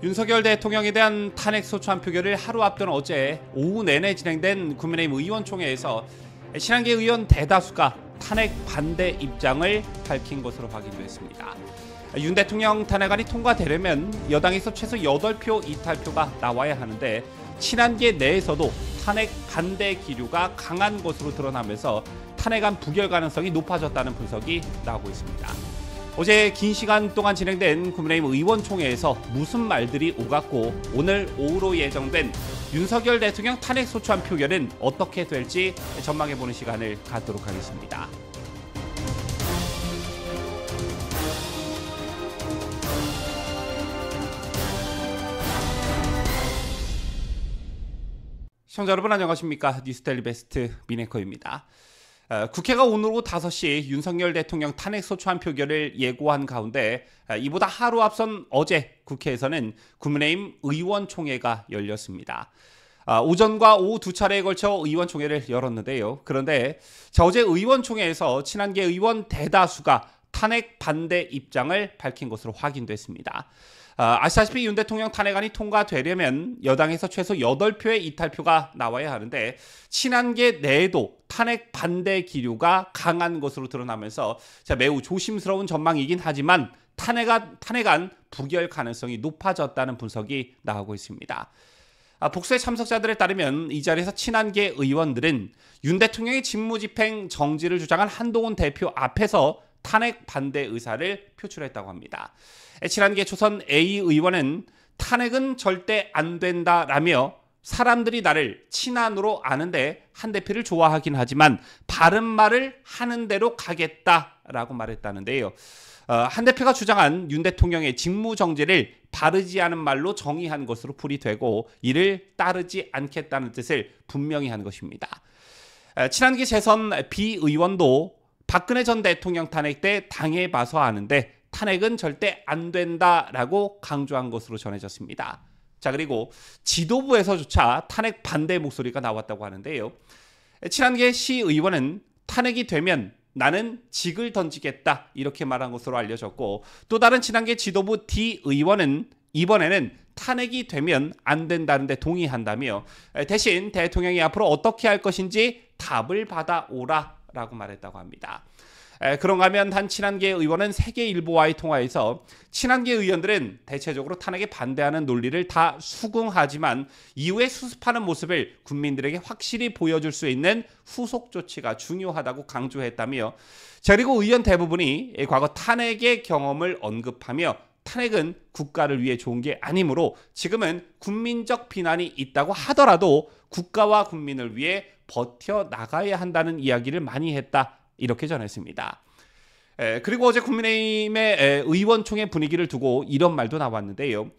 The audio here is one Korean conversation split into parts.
윤석열 대통령에 대한 탄핵 소추안 표결을 하루 앞둔 어제 오후 내내 진행된 국민의힘 의원총회에서 친한계 의원 대다수가 탄핵 반대 입장을 밝힌 것으로 확인됐습니다. 윤 대통령 탄핵안이 통과되려면 여당에서 최소 8표 이탈표가 나와야 하는데 친한계 내에서도 탄핵 반대 기류가 강한 것으로 드러나면서 탄핵안 부결 가능성이 높아졌다는 분석이 나오고 있습니다. 어제 긴 시간 동안 진행된 국민의힘 의원총회에서 무슨 말들이 오갔고 오늘 오후로 예정된 윤석열 대통령 탄핵 소추안 표결은 어떻게 될지 전망해보는 시간을 갖도록 하겠습니다. 시청자 여러분 안녕하십니까? 뉴스데일리 베스트 민앵커입니다. 국회가 오늘 오후 5시 윤석열 대통령 탄핵 소추안 표결을 예고한 가운데 이보다 하루 앞선 어제 국회에서는 국민의힘 의원총회가 열렸습니다. 오전과 오후 두 차례에 걸쳐 의원총회를 열었는데요. 그런데 어제 의원총회에서 친한계 의원 대다수가 탄핵 반대 입장을 밝힌 것으로 확인됐습니다. 아시다시피 윤 대통령 탄핵안이 통과되려면 여당에서 최소 8표의 이탈표가 나와야 하는데 친한계 내에도 탄핵 반대 기류가 강한 것으로 드러나면서 매우 조심스러운 전망이긴 하지만 탄핵안 부결 가능성이 높아졌다는 분석이 나오고 있습니다. 복수의 참석자들에 따르면 이 자리에서 친한계 의원들은 윤 대통령의 직무집행 정지를 주장한 한동훈 대표 앞에서 탄핵 반대 의사를 표출했다고 합니다. 친한계 초선 A 의원은 탄핵은 절대 안 된다라며 사람들이 나를 친한으로 아는데 한 대표를 좋아하긴 하지만 바른 말을 하는 대로 가겠다라고 말했다는데요. 한 대표가 주장한 윤 대통령의 직무정지를 바르지 않은 말로 정의한 것으로 풀이되고 이를 따르지 않겠다는 뜻을 분명히 한 것입니다. 친한계 재선 B 의원도 박근혜 전 대통령 탄핵 때 당해봐서 아는데 탄핵은 절대 안 된다라고 강조한 것으로 전해졌습니다. 자, 그리고 지도부에서조차 탄핵 반대 목소리가 나왔다고 하는데요. 친한계 C 의원은 탄핵이 되면 나는 직을 던지겠다 이렇게 말한 것으로 알려졌고 또 다른 친한계 지도부 D 의원은 이번에는 탄핵이 되면 안 된다는데 동의한다며 대신 대통령이 앞으로 어떻게 할 것인지 답을 받아오라 라고 말했다고 합니다. 그런가 하면 한 친한계 의원은 세계일보와의 통화에서 친한계 의원들은 대체적으로 탄핵에 반대하는 논리를 다 수긍하지만 이후에 수습하는 모습을 국민들에게 확실히 보여줄 수 있는 후속 조치가 중요하다고 강조했다며 그리고 의원 대부분이 과거 탄핵의 경험을 언급하며 탄핵은 국가를 위해 좋은 게 아니므로 지금은 국민적 비난이 있다고 하더라도 국가와 국민을 위해 버텨나가야 한다는 이야기를 많이 했다 이렇게 전했습니다. 그리고 어제 국민의힘의 의원총회 분위기를 두고 이런 말도 나왔는데요.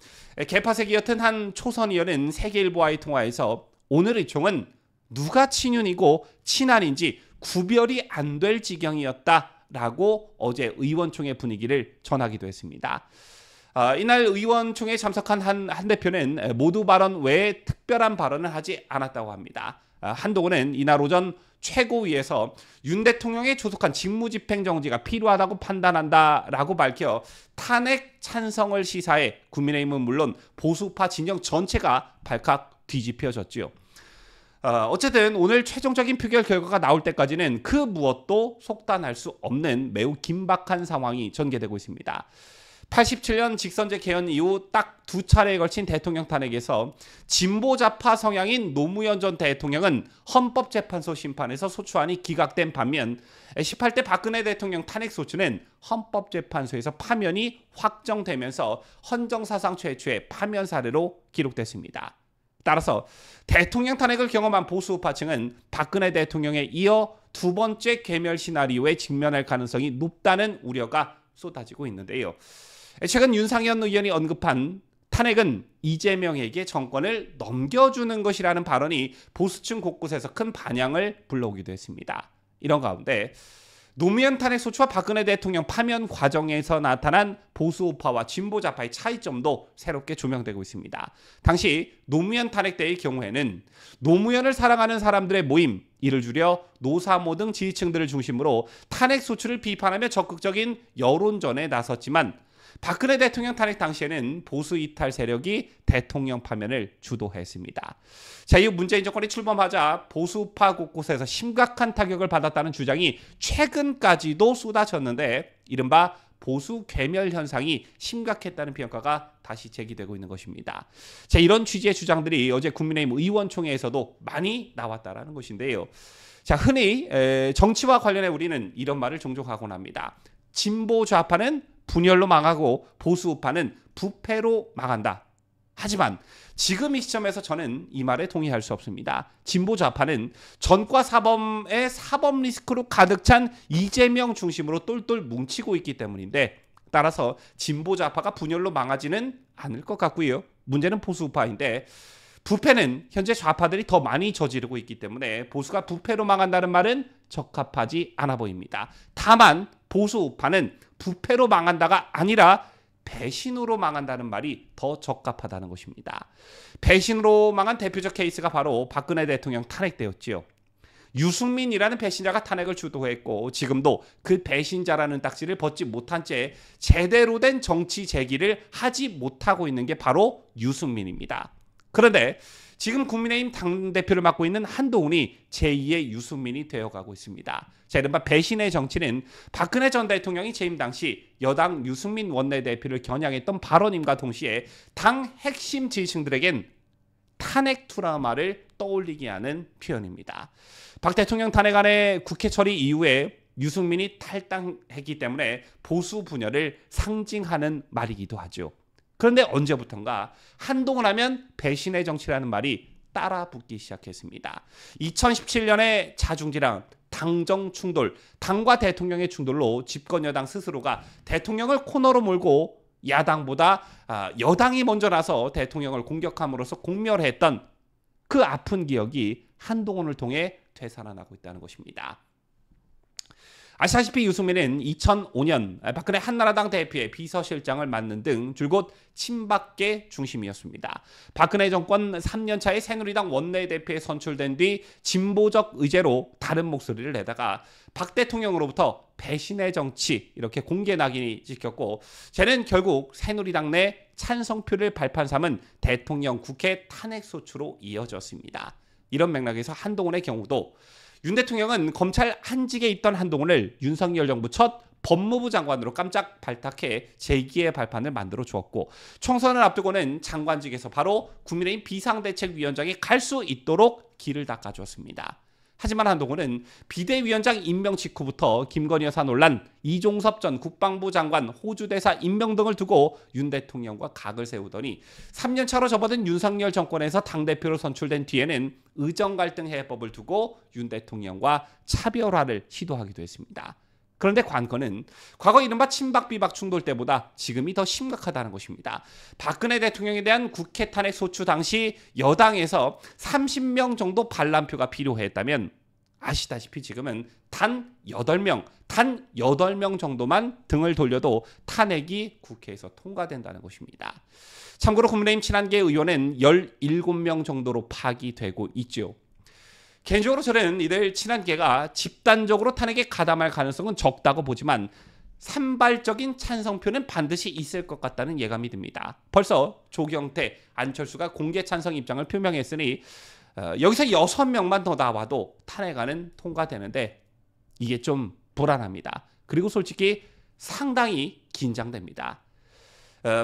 개파색이었던 한 초선 의원은 세계일보와의 통화에서 오늘의 총은 누가 친윤이고 친한인지 구별이 안 될 지경이었다라고 어제 의원총회 분위기를 전하기도 했습니다. 이날 의원총회에 참석한 한 대표는 모두 발언 외에 특별한 발언을 하지 않았다고 합니다. 한동훈은 이날 오전 최고위에서 윤 대통령의 조속한 직무집행정지가 필요하다고 판단한다라고 밝혀 탄핵 찬성을 시사해 국민의힘은 물론 보수파 진영 전체가 발칵 뒤집혀졌지요. 어쨌든 오늘 최종적인 표결 결과가 나올 때까지는 그 무엇도 속단할 수 없는 매우 긴박한 상황이 전개되고 있습니다. 87년 직선제 개헌 이후 딱 두 차례에 걸친 대통령 탄핵에서 진보좌파 성향인 노무현 전 대통령은 헌법재판소 심판에서 소추안이 기각된 반면 18대 박근혜 대통령 탄핵 소추는 헌법재판소에서 파면이 확정되면서 헌정사상 최초의 파면 사례로 기록됐습니다. 따라서 대통령 탄핵을 경험한 보수파층은 박근혜 대통령에 이어 두 번째 괴멸 시나리오에 직면할 가능성이 높다는 우려가 쏟아지고 있는데요. 최근 윤상현 의원이 언급한 탄핵은 이재명에게 정권을 넘겨주는 것이라는 발언이 보수층 곳곳에서 큰 반향을 불러오기도 했습니다. 이런 가운데 노무현 탄핵 소추와 박근혜 대통령 파면 과정에서 나타난 보수우파와 진보좌파의 차이점도 새롭게 조명되고 있습니다. 당시 노무현 탄핵 때의 경우에는 노무현을 사랑하는 사람들의 모임, 이를 줄여 노사모 등 지지층들을 중심으로 탄핵 소추를 비판하며 적극적인 여론전에 나섰지만 박근혜 대통령 탄핵 당시에는 보수 이탈 세력이 대통령 파면을 주도했습니다. 자, 이후 문재인 정권이 출범하자 보수파 곳곳에서 심각한 타격을 받았다는 주장이 최근까지도 쏟아졌는데 이른바 보수 괴멸 현상이 심각했다는 평가가 다시 제기되고 있는 것입니다. 자, 이런 취지의 주장들이 어제 국민의힘 의원총회에서도 많이 나왔다라는 것인데요. 자, 흔히 정치와 관련해 우리는 이런 말을 종종 하곤 합니다. 진보 좌파는 분열로 망하고 보수 우파는 부패로 망한다. 하지만 지금 이 시점에서 저는 이 말에 동의할 수 없습니다. 진보 좌파는 전과 사범의 사법 리스크로 가득 찬 이재명 중심으로 똘똘 뭉치고 있기 때문인데 따라서 진보 좌파가 분열로 망하지는 않을 것 같고요. 문제는 보수 우파인데 부패는 현재 좌파들이 더 많이 저지르고 있기 때문에 보수가 부패로 망한다는 말은 적합하지 않아 보입니다. 다만 보수 우파는 부패로 망한다가 아니라 배신으로 망한다는 말이 더 적합하다는 것입니다. 배신으로 망한 대표적 케이스가 바로 박근혜 대통령 탄핵 때였지요. 유승민이라는 배신자가 탄핵을 주도했고 지금도 그 배신자라는 딱지를 벗지 못한 채 제대로 된 정치 제기를 하지 못하고 있는 게 바로 유승민입니다. 그런데 지금 국민의힘 당대표를 맡고 있는 한동훈이 제2의 유승민이 되어가고 있습니다. 자, 이른바 배신의 정치는 박근혜 전 대통령이 재임 당시 여당 유승민 원내대표를 겨냥했던 발언임과 동시에 당 핵심 지지층들에겐 탄핵 트라우마를 떠올리게 하는 표현입니다. 박 대통령 탄핵안의 국회 처리 이후에 유승민이 탈당했기 때문에 보수 분열을 상징하는 말이기도 하죠. 그런데 언제부턴가 한동훈 하면 배신의 정치라는 말이 따라 붙기 시작했습니다. 2017년에 자중지랑 당정 충돌, 당과 대통령의 충돌로 집권 여당 스스로가 대통령을 코너로 몰고 야당보다 여당이 먼저 나서 대통령을 공격함으로써 공멸했던 그 아픈 기억이 한동훈을 통해 되살아나고 있다는 것입니다. 아시다시피 유승민은 2005년 박근혜 한나라당 대표의 비서실장을 맡는 등 줄곧 친박계 중심이었습니다. 박근혜 정권 3년차에 새누리당 원내대표에 선출된 뒤 진보적 의제로 다른 목소리를 내다가 박 대통령으로부터 배신의 정치 이렇게 공개 낙인이 찍혔고 쟤는 결국 새누리당 내 찬성표를 발판 삼은 대통령 국회 탄핵소추로 이어졌습니다. 이런 맥락에서 한동훈의 경우도 윤 대통령은 검찰 한직에 있던 한동훈을 윤석열 정부 첫 법무부 장관으로 깜짝 발탁해 제2의 발판을 만들어 주었고 총선을 앞두고는 장관직에서 바로 국민의힘 비상대책위원장에 갈 수 있도록 길을 닦아주었습니다. 하지만 한동훈은 비대위원장 임명 직후부터 김건희 여사 논란, 이종섭 전 국방부 장관 호주 대사 임명 등을 두고 윤 대통령과 각을 세우더니 3년 차로 접어든 윤석열 정권에서 당대표로 선출된 뒤에는 의정 갈등 해법을 두고 윤 대통령과 차별화를 시도하기도 했습니다. 그런데 관건은 과거 이른바 친박 비박 충돌 때보다 지금이 더 심각하다는 것입니다. 박근혜 대통령에 대한 국회 탄핵 소추 당시 여당에서 30명 정도 반란표가 필요했다면 아시다시피 지금은 단 8명 정도만 등을 돌려도 탄핵이 국회에서 통과된다는 것입니다. 참고로 국민의힘 친한계 의원은 17명 정도로 파기되고 있죠. 개인적으로 저는 이들 친한계가 집단적으로 탄핵에 가담할 가능성은 적다고 보지만 산발적인 찬성표는 반드시 있을 것 같다는 예감이 듭니다. 벌써 조경태, 안철수가 공개 찬성 입장을 표명했으니 여기서 6명만 더 나와도 탄핵안은 통과되는데 이게 좀 불안합니다. 그리고 솔직히 상당히 긴장됩니다.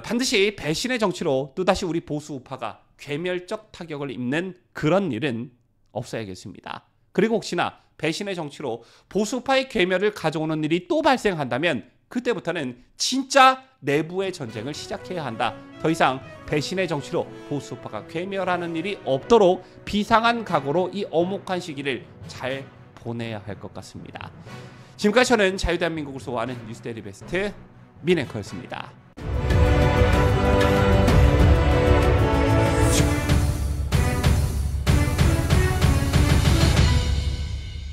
반드시 배신의 정치로 또다시 우리 보수 우파가 괴멸적 타격을 입는 그런 일은 없어야겠습니다. 그리고 혹시나 배신의 정치로 보수파의 괴멸을 가져오는 일이 또 발생한다면 그때부터는 진짜 내부의 전쟁을 시작해야 한다. 더 이상 배신의 정치로 보수파가 괴멸하는 일이 없도록 비상한 각오로 이 엄혹한 시기를 잘 보내야 할 것 같습니다. 지금까지 저는 자유대한민국을 소화하는 뉴스데일리 베스트 민앵커였습니다.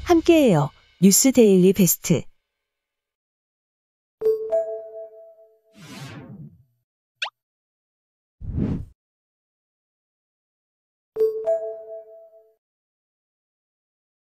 함께해요. 뉴스데일리 베스트.